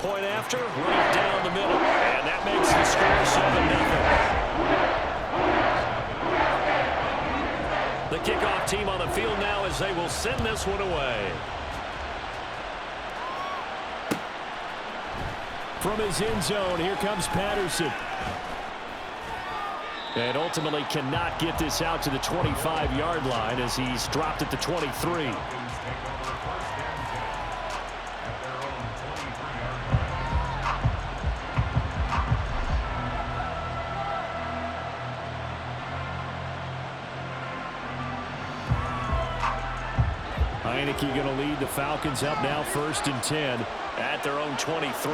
point after, right down the middle. And that makes the score 7-0. The kickoff team on the field now as they will send this one away. From his end zone, here comes Patterson. And ultimately cannot get this out to the 25-yard line as he's dropped at the 23. Heineke going to lead the Falcons up now 1st and 10 at their own 23.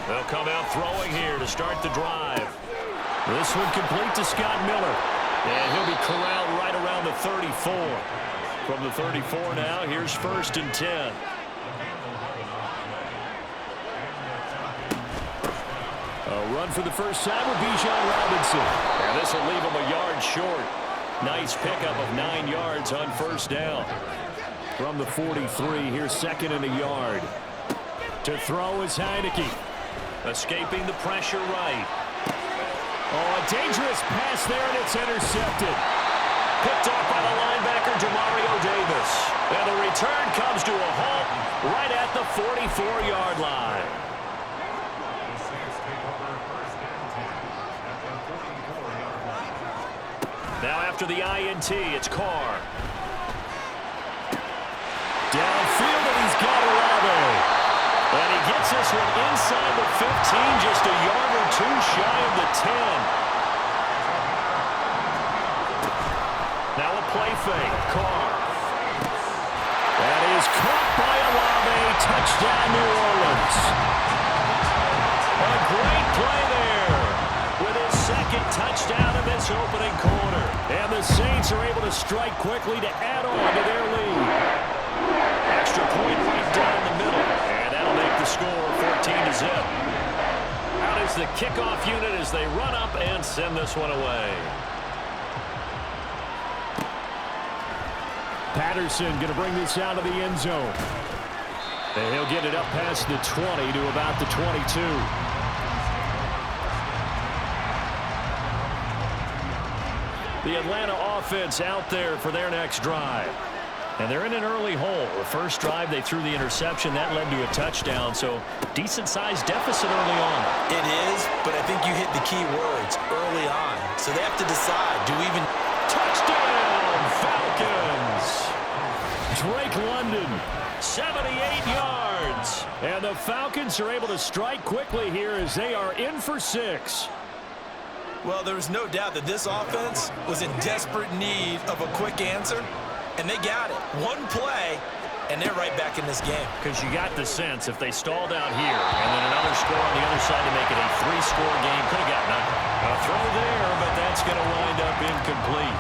They'll come out throwing here to start the drive. This one complete to Scott Miller. And he'll be corralled right around the 34. From the 34 now, here's 1st and 10. A run for the first time with Bijan Robinson. And this will leave him a yard short. Nice pickup of 9 yards on 1st down. From the 43, here's 2nd and a yard. To throw is Heineke. Escaping the pressure right. Oh, a dangerous pass there, and it's intercepted. Picked off by the linebacker, Demario Davis. And the return comes to a halt right at the 44-yard line. Now after the INT, it's Carr. Downfield, and he's got Olave. And he gets this one inside the 15, just a yard or two shy of the 10. Now a play fake. Carr. That is caught by Olave. Touchdown, New Orleans. A great play there with his 2nd touchdown in this opening quarter. And the Saints are able to strike quickly to add on to their lead. Extra point right down the middle. And that'll make the score 14-0. Out is the kickoff unit as they run up and send this one away. Patterson going to bring this out of the end zone. And he'll get it up past the 20 to about the 22. The Atlanta offense out there for their next drive. And they're in an early hole. The first drive, they threw the interception. That led to a touchdown, so decent-sized deficit early on. It is, but I think you hit the key words early on. So they have to decide, do we even... Touchdown, Falcons! Drake London, 78 yards. And the Falcons are able to strike quickly here as they are in for 6. Well, there's no doubt that this offense was in desperate need of a quick answer. And they got it. One play, and they're right back in this game. Because you got the sense if they stalled out here and then another score on the other side to make it a 3-score game, could have got nothing. A throw there, but that's going to wind up incomplete.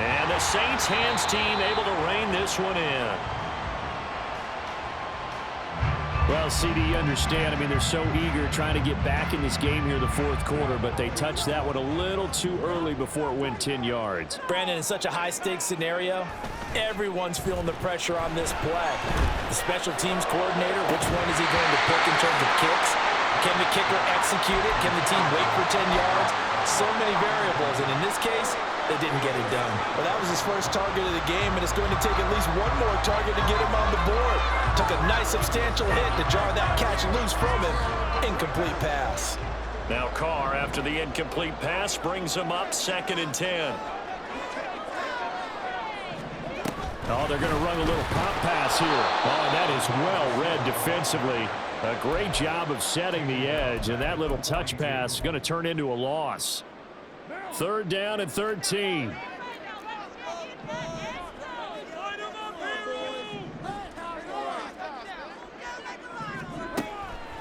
And the Saints hands team able to rein this one in. Well, CD, you understand. I mean, they're so eager trying to get back in this game here in the 4th quarter, but they touched that one a little too early before it went 10 yards. Brandon, in such a high-stakes scenario, everyone's feeling the pressure on this play. The special teams coordinator, which one is he going to pick in terms of kicks? Can the kicker execute it? Can the team wait for 10 yards? So many variables, and in this case, they didn't get it done. Well, that was his first target of the game, and it's going to take at least one more target to get him on the board. Took a nice substantial hit to jar that catch loose from him. Incomplete pass. Now Carr, after the incomplete pass, brings him up 2nd and 10. Oh, they're going to run a little pop pass here. Oh, and that is well read defensively. A great job of setting the edge, and that little touch pass is going to turn into a loss. 3rd down and 13.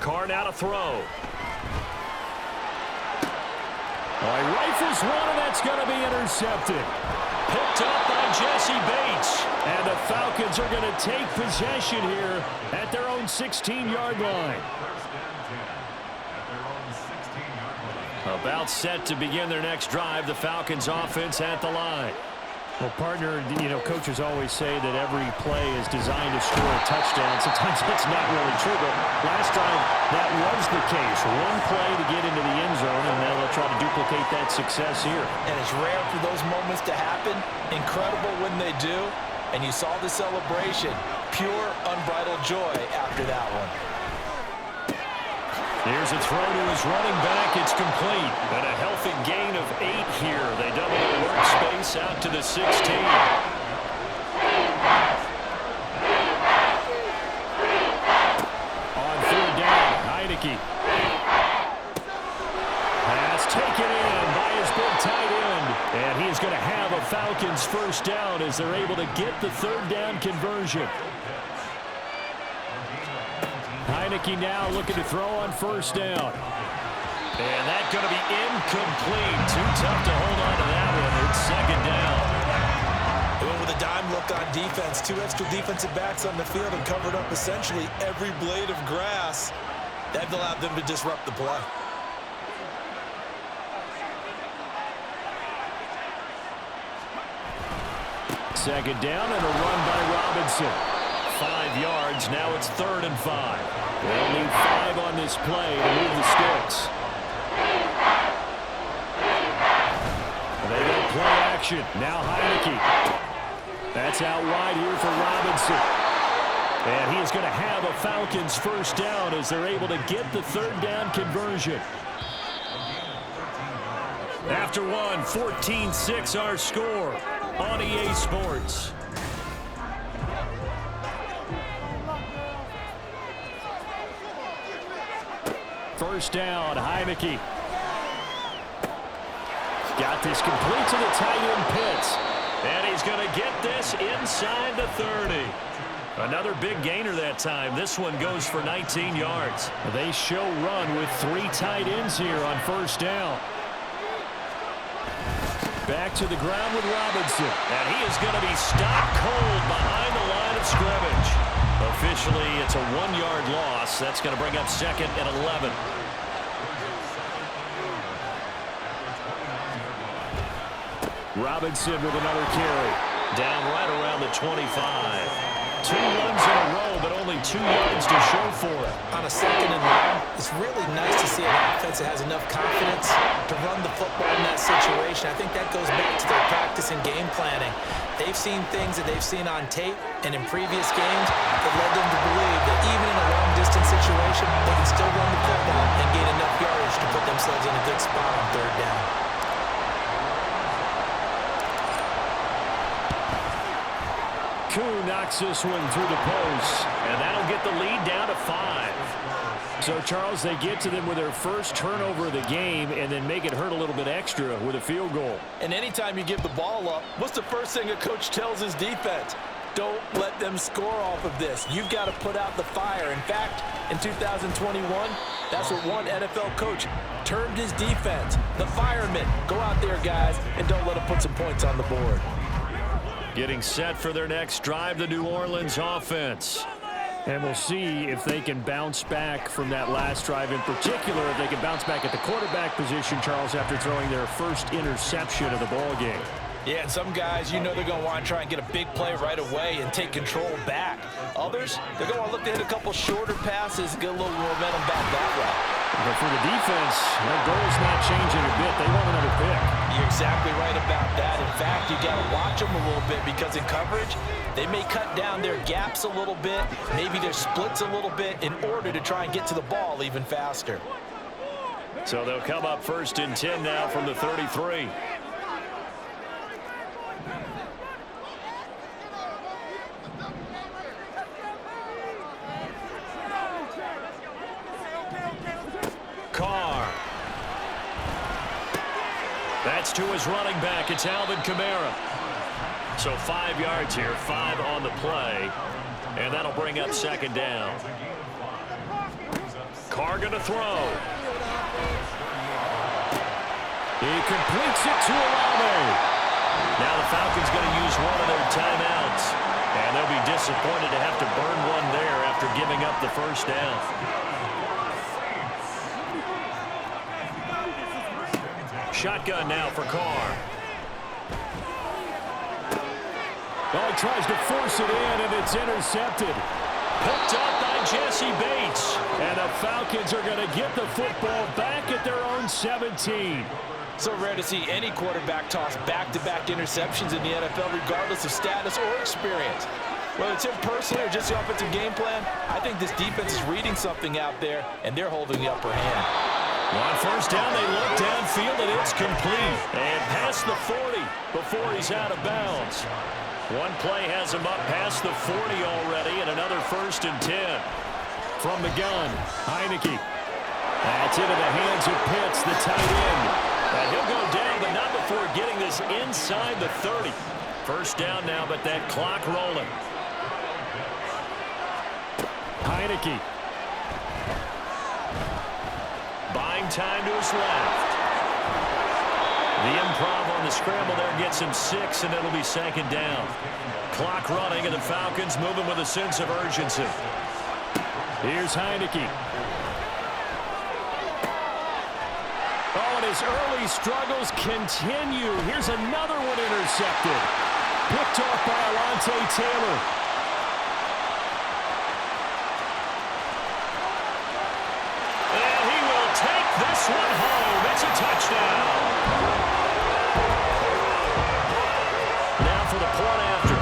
Carr now to throw. Oh, he rifles one, and that's going to be intercepted. Picked up by Jesse Bates. And the Falcons are going to take possession here at their own 16-yard line. About set to begin their next drive. The Falcons offense at the line. Well, partner, coaches always say that every play is designed to score a touchdown. Sometimes that's not really true, but last drive, that was the case. One play to get into the end zone, and now they'll try to duplicate that success here. And it's rare for those moments to happen. Incredible when they do. And you saw the celebration. Pure, unbridled joy after that one. Here's a throw to his running back. It's complete. And a healthy gain of 8 here. They double the workspace out to the 16. On 3rd down, Heineke. Pass taken in by his big tight end. And he's going to have a Falcons first down as they're able to get the 3rd down conversion. Heineke now looking to throw on 1st down. And that's going to be incomplete. Too tough to hold on to that one. It's 2nd down. They went with a dime look on defense. 2 extra defensive backs on the field and covered up essentially every blade of grass. That allowed them to disrupt the play. Second down and a run by Robinson. 5 yards. Now it's 3rd and 5. They'll need 5 on this play to move the sticks. They go play action. Now Heineke. That's out wide here for Robinson. And he is going to have a Falcons first down as they're able to get the 3rd down conversion. After one, 14-6 our score on EA Sports. First down, Heineke. Got this complete to the tight end Pitts. And he's going to get this inside the 30. Another big gainer that time. This one goes for 19 yards. They show run with 3 tight ends here on 1st down. Back to the ground with Robinson. And he is going to be stopped cold behind the line of scrimmage. Officially, it's a 1-yard loss. That's going to bring up 2nd and 11. Robinson with another carry. Down right around the 25. 2 runs in a row, but only 2 yards to show for it. On a 2nd and long, it's really nice to see an offense that has enough confidence to run the football in that situation. I think that goes back to their practice and game planning. They've seen things that they've seen on tape and in previous games that led them to believe that even in a long-distance situation, they can still run the football and gain enough yardage to put themselves in a good spot on 3rd down. Koo knocks this one through the post, and that'll get the lead down to 5. So, Charles, they get to them with their first turnover of the game and then make it hurt a little bit extra with a field goal. And anytime you give the ball up, what's the first thing a coach tells his defense? Don't let them score off of this. You've got to put out the fire. In fact, in 2021, that's what one NFL coach termed his defense. The firemen. Go out there, guys, and don't let them put some points on the board. Getting set for their next drive, the New Orleans offense. And we'll see if they can bounce back from that last drive, in particular, if they can bounce back at the quarterback position, Charles, after throwing their first interception of the ball game. Yeah, and some guys, they're going to want to try and get a big play right away and take control back. Others, they're going to want to look to hit a couple shorter passes, get a little momentum back that way. But for the defense, their goal's not changing a bit. They want another pick. You're exactly right about that. In fact, you got to watch them a little bit because in coverage, they may cut down their gaps a little bit, maybe their splits a little bit in order to try and get to the ball even faster. So they'll come up 1st and 10 now from the 33. Carr. That's to his running back. It's Alvin Kamara. So 5 yards here, 5 on the play. And that'll bring up 2nd down. Carr going to throw. He completes it to Olave. Now the Falcons going to use one of their timeouts. And they'll be disappointed to have to burn one there after giving up the first down. Shotgun now for Carr. tries to force it in, and it's intercepted. Picked up by Jesse Bates. And the Falcons are going to get the football back at their own 17. So rare to see any quarterback toss back-to-back interceptions in the NFL, regardless of status or experience. Whether it's him personally or just the offensive game plan, I think this defense is reading something out there, and they're holding the upper hand. On first down, they look downfield, and it's complete. And past the 40 before he's out of bounds. One play has him up past the 40 already, and another 1st and 10. From the gun, Heineke. That's into the hands of Pitts, the tight end. And he'll go down, but not before getting this inside the 30. First down now, but that clock rolling. Heineke. Buying time to his left. The improv on the scramble there gets him 6, and it'll be 2nd down. Clock running, and the Falcons moving with a sense of urgency. Here's Heineke. Oh, and his early struggles continue. Here's another one intercepted. Picked off by Alontae Taylor. And he will take this one home. It's a touchdown. Now for the point after.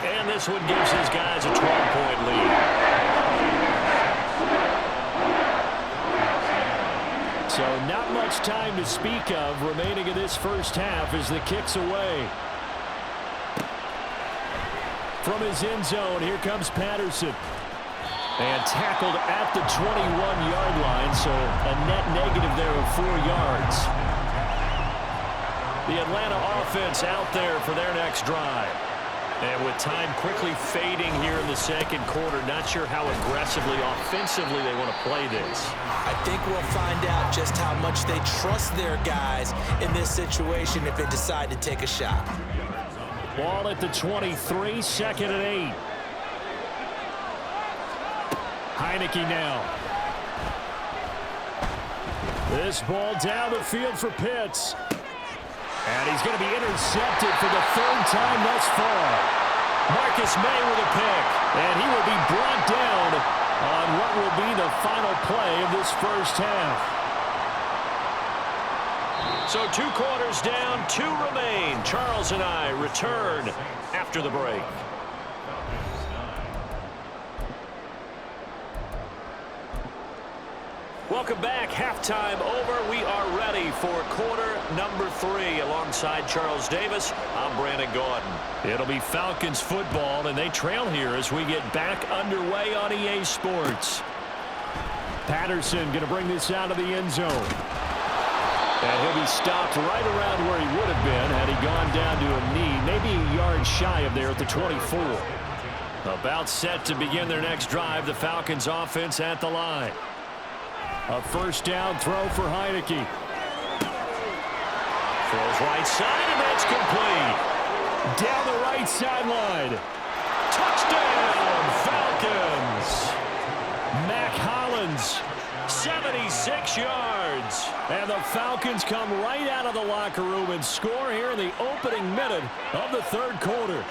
And this one gives his guys a 12-point lead. So not much time to speak of remaining in this first half as the kick's away. From his end zone, here comes Patterson. And tackled at the 21-yard line, so a net negative there of 4 yards. The Atlanta offense out there for their next drive. And with time quickly fading here in the second quarter, not sure how aggressively, offensively they want to play this. I think we'll find out just how much they trust their guys in this situation if they decide to take a shot. Ball at the 23, 2nd and 8. Heineke now. This ball down the field for Pitts. And he's going to be intercepted for the 3rd time thus far. Marcus May with a pick. And he will be brought down on what will be the final play of this first half. So 2 quarters down, 2 remain. Charles and I return after the break. Welcome back. Halftime over. We are ready for quarter number 3. Alongside Charles Davis, I'm Brandon Gaudin. It'll be Falcons football, and they trail here as we get back underway on EA Sports. Patterson going to bring this out of the end zone. And he'll be stopped right around where he would have been had he gone down to a knee, maybe a yard shy of there at the 24. About set to begin their next drive, the Falcons offense at the line. A first down throw for Heineke. Throws right side, and that's complete. Down the right sideline. Touchdown, Falcons. Mac Hollins, 76 yards. And the Falcons come right out of the locker room and score here in the opening minute of the 3rd quarter.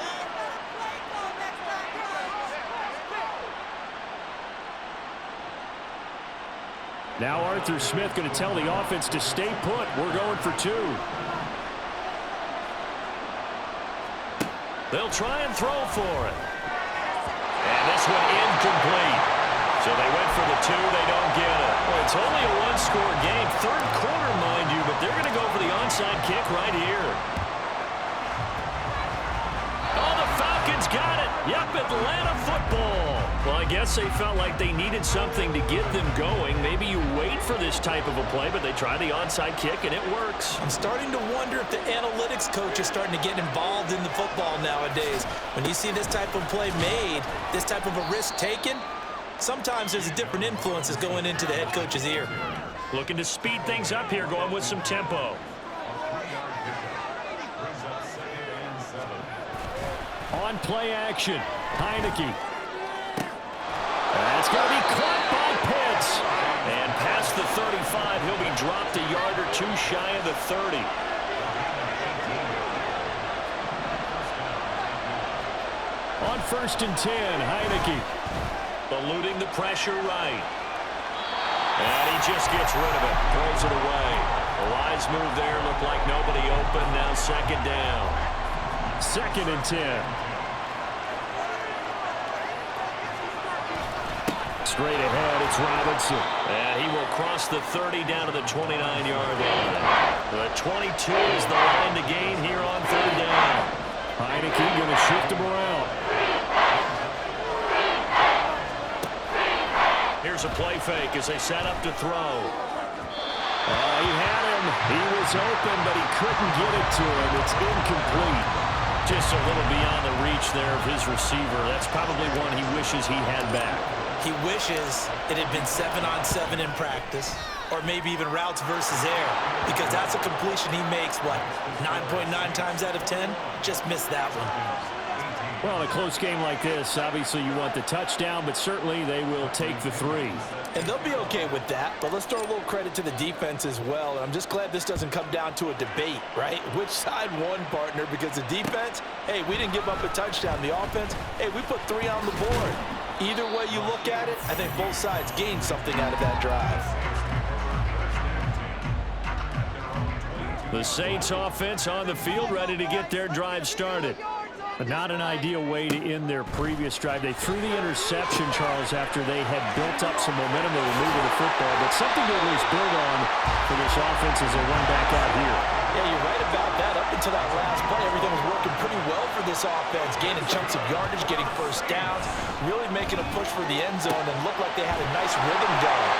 Now Arthur Smith going to tell the offense to stay put. We're going for 2. They'll try and throw for it. And this one incomplete. So they went for the 2. They don't get it. Well, it's only a 1-score game. 3rd quarter, mind you, but they're going to go for the onside kick right here. Oh, the Falcons got it. Yep, Atlanta football. Well, I guess they felt like they needed something to get them going. Maybe you wait for this type of a play, but they try the onside kick, and it works. I'm starting to wonder if the analytics coach is starting to get involved in the football nowadays. When you see this type of play made, this type of a risk taken, sometimes there's a different influence that's going into the head coach's ear. Looking to speed things up here, going with some tempo. On play action, Heineke. That's going to be caught by Pitts. And past the 35, 25. He'll be dropped a yard or two shy of the 30. On 1st and 10, Heineke. Eluding the pressure right. And he just gets rid of it. Throws it away. A wise move there. Looked like nobody open. Now 2nd down. 2nd and 10. Straight ahead, it's Robinson. And he will cross the 30 down to the 29-yard line. The 22 is the line to gain here on 3rd down. Heineke going to shift him around. Here's a play fake as they set up to throw. He had him. He was open, but he couldn't get it to him. It's incomplete. Just a little beyond the reach there of his receiver. That's probably one he wishes he had back. He wishes it had been 7-on-7 in practice, or maybe even routes versus air, because that's a completion he makes, what, 9.9 times out of 10? Just missed that one. Well, in a close game like this, obviously you want the touchdown, but certainly they will take the 3. And they'll be okay with that, but let's throw a little credit to the defense as well. And I'm just glad this doesn't come down to a debate, right? Which side won, partner? Because the defense, hey, we didn't give up a touchdown. The offense, hey, we put 3 on the board. Either way you look at it, I think both sides gained something out of that drive. The Saints offense on the field, ready to get their drive started. But not an ideal way to end their previous drive. They threw the interception, Charles, after they had built up some momentum. They were moving the football, but something to at least build on for this offense as they run back out here. Yeah, you're right about that. Up until that last play, everything was working pretty well for this offense. Gaining chunks of yardage, getting first downs, really making a push for the end zone, and looked like they had a nice rhythm going.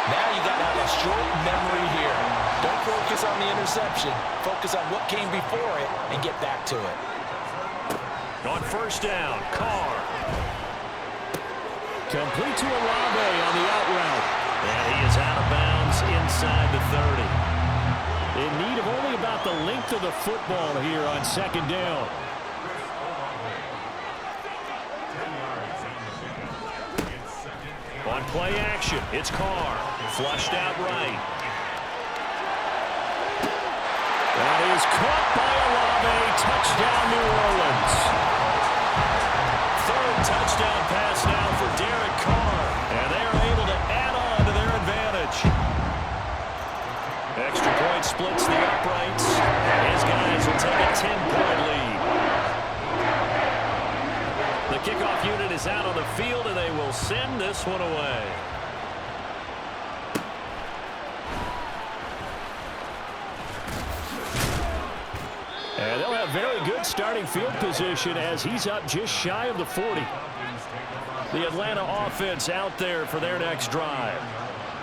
Now you got to have a short memory here. Don't focus on the interception. Focus on what came before it and get back to it. On 1st down, Carr. Complete to Olave on the out route. And he is out of bounds inside the 30. In need of only about the length of the football here on 2nd down. On play action, it's Carr. Flushed out right. That is caught by Olave. Touchdown, New Orleans. 3rd touchdown pass now for Derek Carr. And they are able to add on to their advantage. Extra point splits the uprights. And his guys will take a 10-point lead. The kickoff unit is out on the field, and they will send this one away. And they'll have very good starting field position as he's up just shy of the 40. The Atlanta offense out there for their next drive.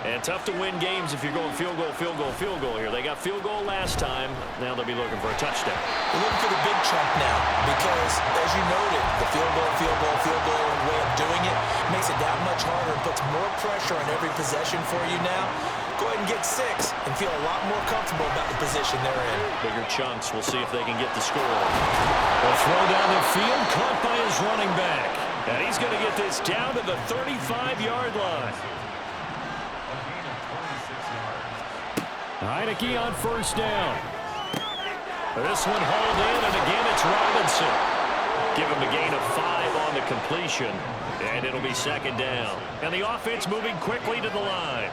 And tough to win games if you're going field goal, field goal, field goal here. They got field goal last time. Now they'll be looking for a touchdown. They're looking for the big chunk now because, as you noted, the field goal way of doing it makes it that much harder and puts more pressure on every possession for you now. Go ahead and get 6 and feel a lot more comfortable about the position they're in. Bigger chunks. We'll see if they can get the score. They'll throw down the field, caught by his running back. And he's going to get this down to the 35-yard line. Heineke on 1st down. This one hauled in, and again it's Robinson. Give him a gain of 5 on the completion, and it'll be 2nd down. And the offense moving quickly to the line.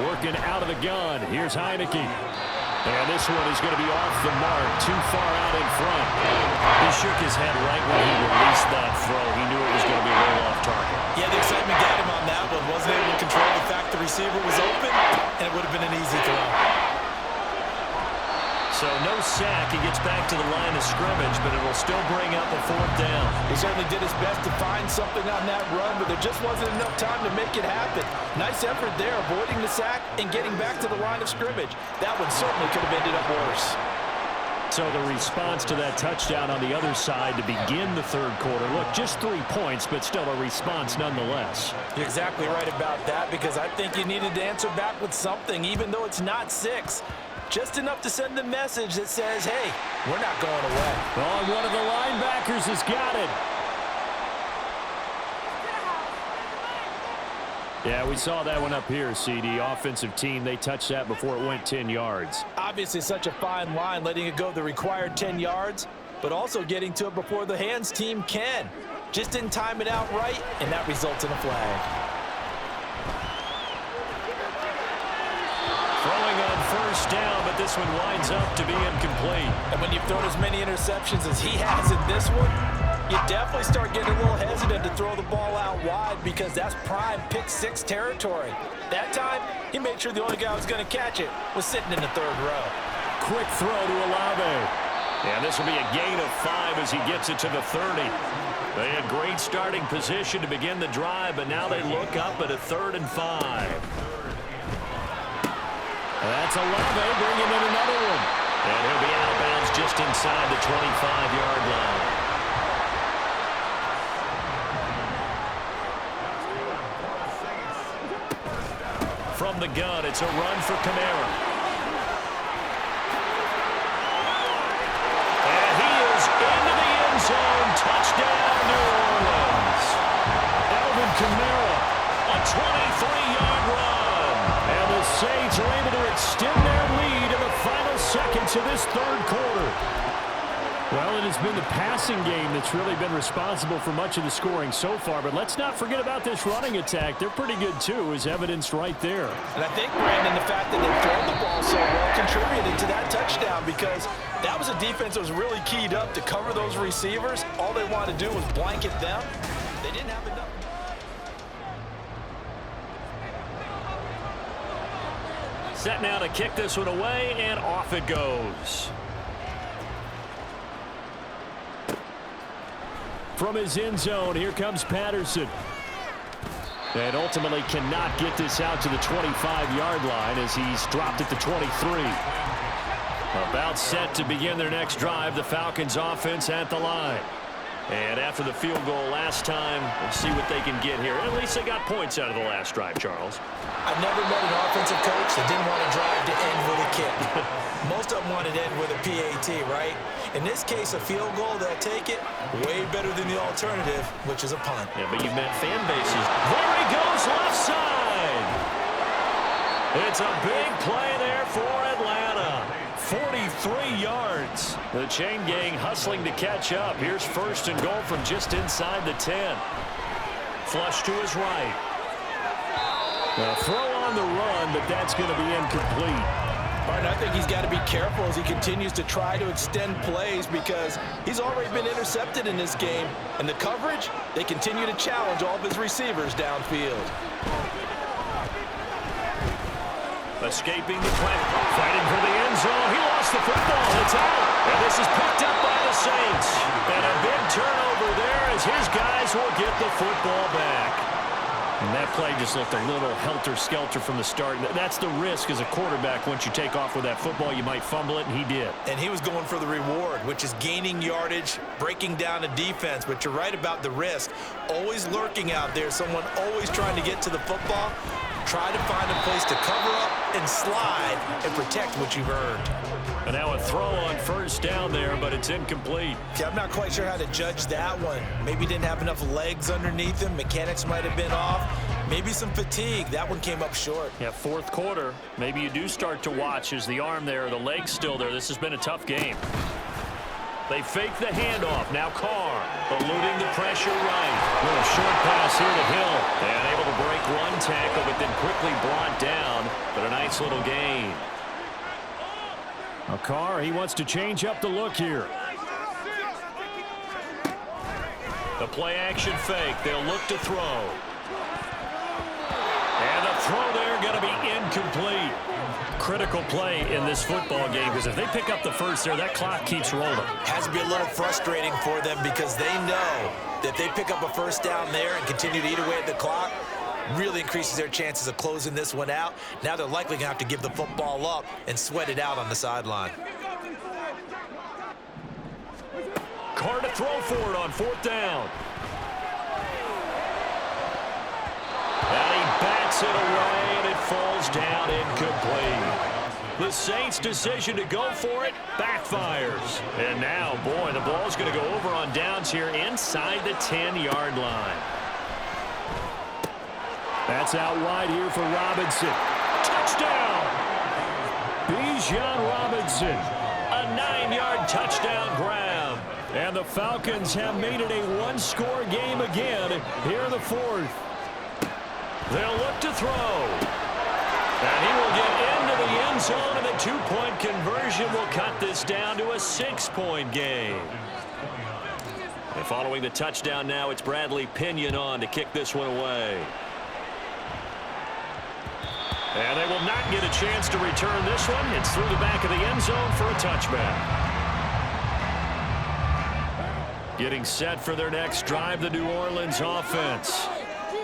Working out of the gun. Here's Heineke. And this one is going to be off the mark, too far out in front. He shook his head right when he released that throw. He knew it was going to be a roll off target. Yeah, the excitement got him on that one. Wasn't able to control the fact the receiver was open, and it would have been an easy throw. So no sack. He gets back to the line of scrimmage, but it will still bring up a 4th down. He certainly did his best to find something on that run, but there just wasn't enough time to make it happen. Nice effort there, avoiding the sack and getting back to the line of scrimmage. That one certainly could have ended up worse. So the response to that touchdown on the other side to begin the 3rd quarter. Look, just 3 points, but still a response nonetheless. You're exactly right about that, because I think you needed to answer back with something, even though it's not 6. Just enough to send the message that says, hey, we're not going away. Oh, one of the linebackers has got it. Yeah, we saw that one up here, CD. Offensive team, they touched that before it went 10 yards. Obviously such a fine line, letting it go the required 10 yards, but also getting to it before the hands team can. Just didn't time it out right, and that results in a flag. Throwing on first down, but this one winds up to be incomplete. And when you've thrown as many interceptions as he has in this one, you definitely start getting a little hesitant to throw the ball out wide because that's prime pick six territory. That time, he made sure the only guy who was going to catch it was sitting in the third row. Quick throw to Olave. Yeah, this will be a gain of 5 as he gets it to the 30. They had great starting position to begin the drive, but now they look up at a 3rd and 5. That's Olave bringing in another one. And he'll be out of bounds just inside the 25-yard line. From the gun, it's a run for Kamara. And he is into the end zone. Touchdown, New Orleans. Alvin Kamara, a 23-yard run. And the Saints are able to extend their lead in the final seconds of this third quarter. Well, it has been the passing game that's really been responsible for much of the scoring so far. But let's not forget about this running attack. They're pretty good, too, as evidenced right there. And I think, Brandon, the fact that they've thrown the ball so well contributed to that touchdown because that was a defense that was really keyed up to cover those receivers. All they wanted to do was blanket them. They didn't have enough. Set now to kick this one away, and off it goes. From his end zone, here comes Patterson. And ultimately cannot get this out to the 25-yard line as he's dropped at the 23. About set to begin their next drive, the Falcons offense at the line. And after the field goal last time, we'll see what they can get here. At least they got points out of the last drive, Charles. I've never met an offensive coach that didn't want to drive to end with a kick. Most of them wanted to end with a PAT, right? In this case, a field goal, they'll take it way better than the alternative, which is a punt. Yeah, but you've met fan bases. There he goes, left side. It's a big play there for Atlanta. 43 yards. The chain gang hustling to catch up. Here's 1st and goal from just inside the 10. Flush to his right. A throw on the run, but that's going to be incomplete. Martin, I think he's got to be careful as he continues to try to extend plays because he's already been intercepted in this game. And the coverage, they continue to challenge all of his receivers downfield. Escaping the play, fighting for the end zone. He lost the football. It's out. And this is picked up by the Saints. And a big turnover there as his guys will get the football back. And that play just looked a little helter-skelter from the start. That's the risk as a quarterback. Once you take off with that football, you might fumble it, and he did. And he was going for the reward, which is gaining yardage, breaking down a defense. But you're right about the risk. Always lurking out there, someone always trying to get to the football. Try to find a place to cover up and slide and protect what you've earned. And now a throw on first down there, but it's incomplete. Yeah, I'm not quite sure how to judge that one. Maybe didn't have enough legs underneath him. Mechanics might have been off. Maybe some fatigue. That one came up short. Yeah, 4th quarter. Maybe you do start to watch as the arm there, the leg's still there. This has been a tough game. They fake the handoff. Now Carr eluding the pressure right. Little short pass here to Hill. And able to break one tackle, but then quickly brought down. But a nice little gain. Carr, he wants to change up the look here. The play action fake. They'll look to throw. And the throw there going to be incomplete. Critical play in this football game because if they pick up the first there, that clock keeps rolling. Has to be a little frustrating for them because they know that they pick up a first down there and continue to eat away at the clock, really increases their chances of closing this one out. Now they're likely going to have to give the football up and sweat it out on the sideline. Carr to throw for it on 4th down. And he bats it away, and it falls down incomplete. The Saints' decision to go for it backfires. And now, boy, the ball's going to go over on downs here inside the 10-yard line. That's out wide here for Robinson. Touchdown! Bijan Robinson. A 9-yard touchdown grab. And the Falcons have made it a one-score game again here in the fourth. They'll look to throw. And he will get into the end zone, and the two-point conversion will cut this down to a 6-point game. And following the touchdown now, it's Bradley Pinion on to kick this one away. And they will not get a chance to return this one. It's through the back of the end zone for a touchback. Getting set for their next drive, the New Orleans offense.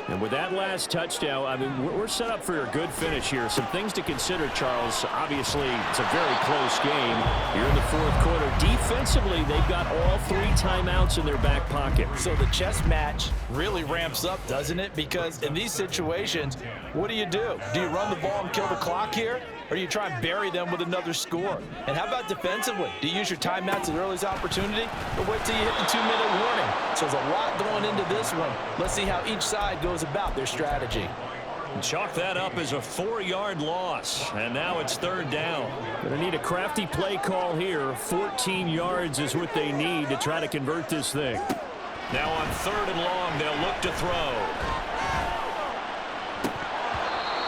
And with that last touchdown, I mean, we're set up for a good finish here. Some things to consider, Charles. Obviously, it's a very close game. You're in the fourth quarter. Defensively, they've got all 3 timeouts in their back pocket. So the chess match really ramps up, doesn't it? Because in these situations, what do? Do you run the ball and kill the clock here? Or do you try and bury them with another score? And how about defensively? Do you use your timeouts at earliest opportunity? Or wait till you hit the 2-minute warning? So there's a lot going into this one. Let's see how each side goes about their strategy. Chalk that up as a 4-yard loss. And now it's third down. Going to need a crafty play call here. 14 yards is what they need to try to convert this thing. Now on 3rd and long, they'll look to throw.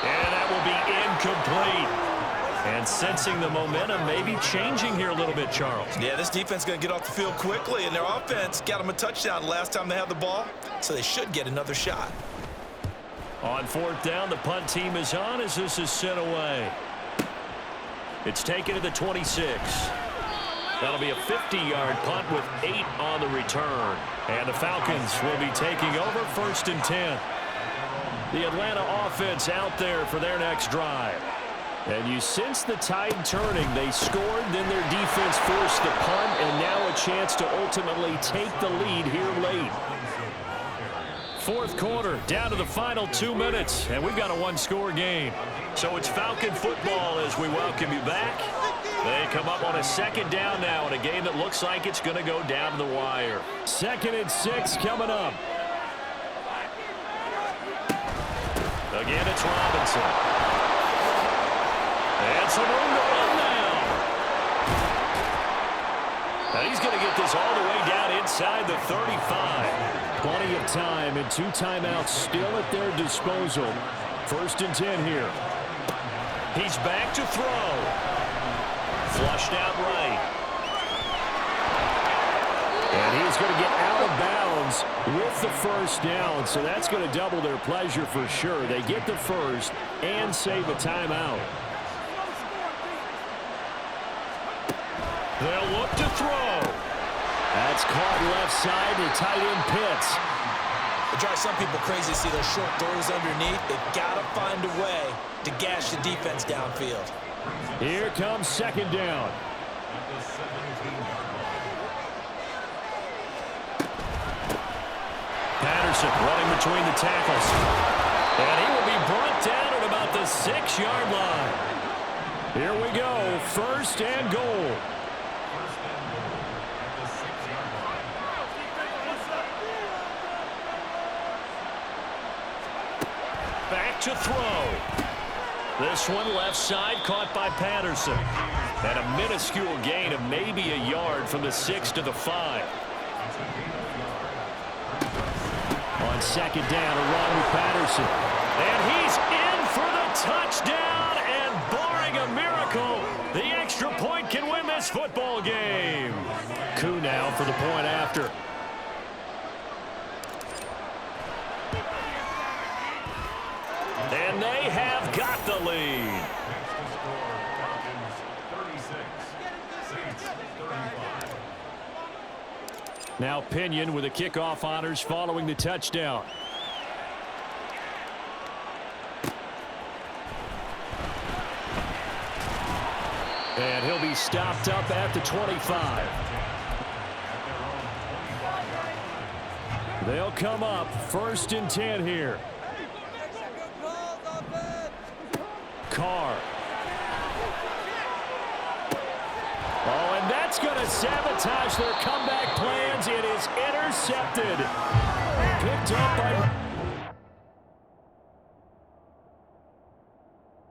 And that will be incomplete. And sensing the momentum, maybe changing here a little bit, Charles. Yeah, this defense is going to get off the field quickly, and their offense got them a touchdown last time they had the ball, so they should get another shot. On 4th down, the punt team is on as this is sent away. It's taken to the 26. That'll be a 50-yard punt with 8 on the return. And the Falcons will be taking over 1st and 10. The Atlanta offense out there for their next drive. And you sense the tide turning. They scored, then their defense forced the punt, and now a chance to ultimately take the lead here late. 4th quarter, down to the final 2 minutes, and we've got a one-score game. So it's Falcon football as we welcome you back. They come up on a 2nd down now in a game that looks like it's going to go down to the wire. 2nd and 6 coming up. Again, it's Robinson. And some room to run now. And he's going to get this all the way down inside the 35. Plenty of time and 2 timeouts still at their disposal. 1st and 10 here. He's back to throw. Flushed out right. And he's going to get out of bounds with the 1st down. So that's going to double their pleasure for sure. They get the 1st and save a timeout. They'll look to throw. That's caught left side to tight end Pitts. It drives some people crazy to see those short throws underneath. They've got to find a way to gash the defense downfield. Here comes 2nd down. Patterson running between the tackles. And he will be brought down at about the 6-yard line. Here we go, 1st and goal. Back to throw. This one left side caught by Patterson. And a minuscule gain of maybe a yard from the 6 to the 5. On 2nd down, a run with Patterson. And he's in for the touchdown. And barring a miracle, the extra point can win this football game. Coup now for the point after. And they have got the lead. Now Pinion with the kickoff honors following the touchdown. And he'll be stopped up at the 25. They'll come up 1st and 10 here. Carr. Oh, and that's going to sabotage their comeback plans. It is intercepted. Picked up by...